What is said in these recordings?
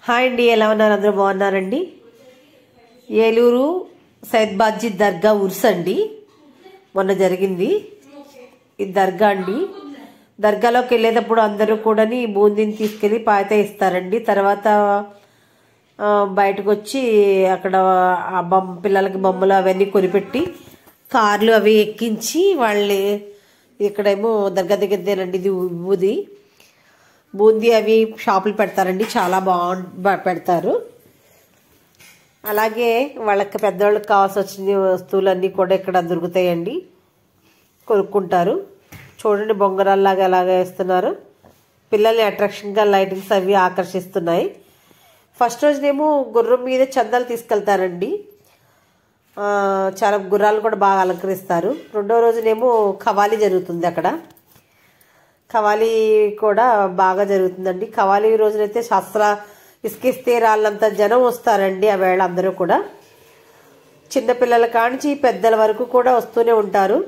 Hi అండి, ఎలా ఉన్నారు? అందరూ బాగున్నారండి. ఏలూరు సైద్ బాజీ దర్గా ఉర్స్ అండి మొన్న జరిగింది. ఈ దర్గా అండి, దర్గాలోకి వెళ్ళేటప్పుడు అందరూ కూడా బూందీని తీసుకెళ్లి పాయత ఇస్తారండి. తర్వాత బయటకు వచ్చి అక్కడ పిల్లలకి బొమ్మలు అవన్నీ కొనిపెట్టి కార్లు అవి ఎక్కించి వాళ్ళని ఇక్కడేమో దర్గా దగ్గరదేనండి ఇది ఊది బూందీ అవి షాపులు పెడతారండి, చాలా పెడతారు. అలాగే వాళ్ళకి పెద్దవాళ్ళకి కావాల్సి వచ్చిన వస్తువులన్నీ కూడా ఇక్కడ దొరుకుతాయండి, కొనుక్కుంటారు. చూడండి బొంగరాల్లాగా ఎలాగ వేస్తున్నారు. పిల్లల్ని అట్రాక్షన్గా లైటింగ్స్ అవి ఆకర్షిస్తున్నాయి. ఫస్ట్ రోజునేమో గుర్రం మీద చందాలు తీసుకెళ్తారండి, చాలా గుర్రాలు కూడా బాగా అలంకరిస్తారు. రెండో రోజునేమో ఖవాలీ జరుగుతుంది. అక్కడ ఖవాలీ కూడా బాగా జరుగుతుందండి. ఖవాలీ రోజునైతే శాస్త్ర ఇసుకిస్తే రాళ్ళంత జనం వస్తారండి. ఆ వేళ అందరూ కూడా చిన్నపిల్లల కానించి పెద్దల వరకు కూడా వస్తూనే ఉంటారు.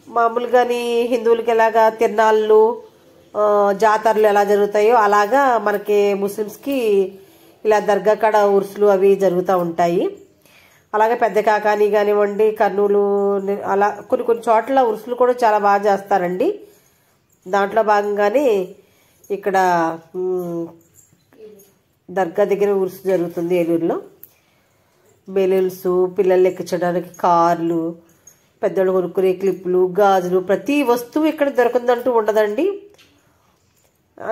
మామూలుగాని హిందువులకి ఎలాగా తిరునాళ్ళు జాతరలు ఎలా జరుగుతాయో అలాగా మనకి ముస్లిమ్స్కి ఇలా దర్గా కాడ ఉర్సులు అవి జరుగుతూ ఉంటాయి. అలాగే పెద్ద కాకాని కానివ్వండి, కర్నూలు, అలా కొన్ని చోట్ల ఉర్సులు కూడా చాలా బాగా చేస్తారండి. దాంట్లో భాగంగానే ఇక్కడ దర్గా దగ్గర ఉరుసు జరుగుతుంది ఏలూరులో. బెలూన్స్, పిల్లలు ఎక్కించడానికి కార్లు, పెద్దోళ్ళు కొనుక్కునే క్లిప్పులు, గాజులు, ప్రతి వస్తువు ఇక్కడ దొరకదంటూ ఉండదండి.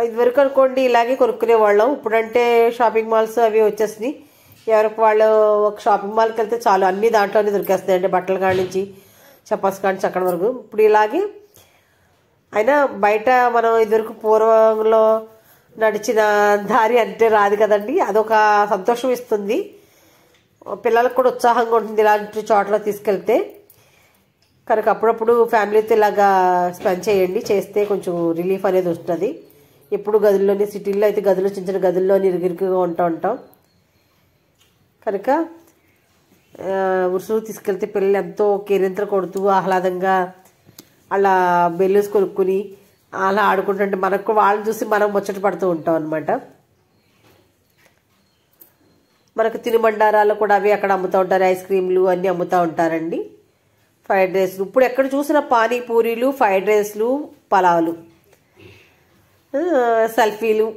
ఇదివరకు అనుకోండి ఇలాగే కొనుక్కునే వాళ్ళం. ఇప్పుడంటే షాపింగ్ మాల్స్ అవి వచ్చేసినాయి. ఎవరికి వాళ్ళు ఒక షాపింగ్ మాల్కి వెళ్తే చాలు, అన్ని దాంట్లోనే దొరికేస్తాయండి, బట్టల కాడి నుంచి చపాస్ కాడి నుంచి అక్కడ వరకు. ఇప్పుడు ఇలాగే అయినా బయట మనం ఇదివరకు పూర్వంలో నడిచిన దారి అంటే రాదు కదండి, అదొక సంతోషం ఇస్తుంది. పిల్లలకు కూడా ఉత్సాహంగా ఉంటుంది ఇలాంటి చోట్ల తీసుకెళ్తే. కనుక అప్పుడప్పుడు ఫ్యామిలీతో ఇలాగా స్పెండ్ చేయండి, చేస్తే కొంచెం రిలీఫ్ అనేది వస్తుంది. ఎప్పుడు గదుల్లోని, సిటీల్లో అయితే గదులు చిన్న చిన్న గదుల్లోని ఇరుగిరుకుగా ఉంటాం. కనుక ఉరుసు తీసుకెళ్తే పిల్లలు ఎంతో కేరింతలు కొడుతూ ఆహ్లాదంగా అలా బెలూన్స్ కొనుక్కుని అలా ఆడుకుంటుంటే మనకు వాళ్ళని చూసి మనం ముచ్చట పడుతూ ఉంటాం అనమాట. మనకు తినుబండారాలు కూడా అవి అక్కడ అమ్ముతూ ఉంటారు, ఐస్ క్రీమ్లు అన్నీ అమ్ముతూ ఉంటారండి. ఫ్రైడ్ రైస్లు, ఇప్పుడు ఎక్కడ చూసిన పానీపూరీలు, ఫ్రైడ్ రైస్లు, పలావులు, సెల్ఫీలు,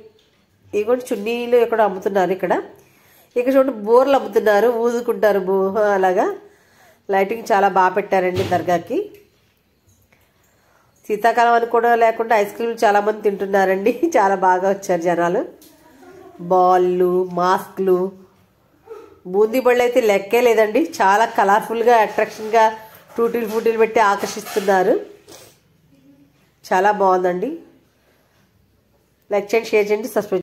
ఇవి కూడా చున్నీలు ఎక్కడ అమ్ముతున్నారు. ఇక్కడ చూడండి బోర్లు అమ్ముతున్నారు, ఊదుకుంటారు అలాగా. లైటింగ్ చాలా బాగా పెట్టారండి దర్గాకి. శీతాకాలం అని కూడా లేకుండా ఐస్ క్రీమ్లు చాలా మంది తింటున్నారండి, చాలా బాగా వచ్చారు జనాలు. బాళ్ళు, మాస్క్లు, బూందీ బళ్ళు అయితే లెక్కే లేదండి, చాలా కలర్ఫుల్గా అట్రాక్షన్గా ఫ్రూటీలు పెట్టి ఆకర్షిస్తున్నారు. చాలా బాగుందండి. లైక్ చేయండి, షేర్ చేయండి, సబ్స్క్రైబ్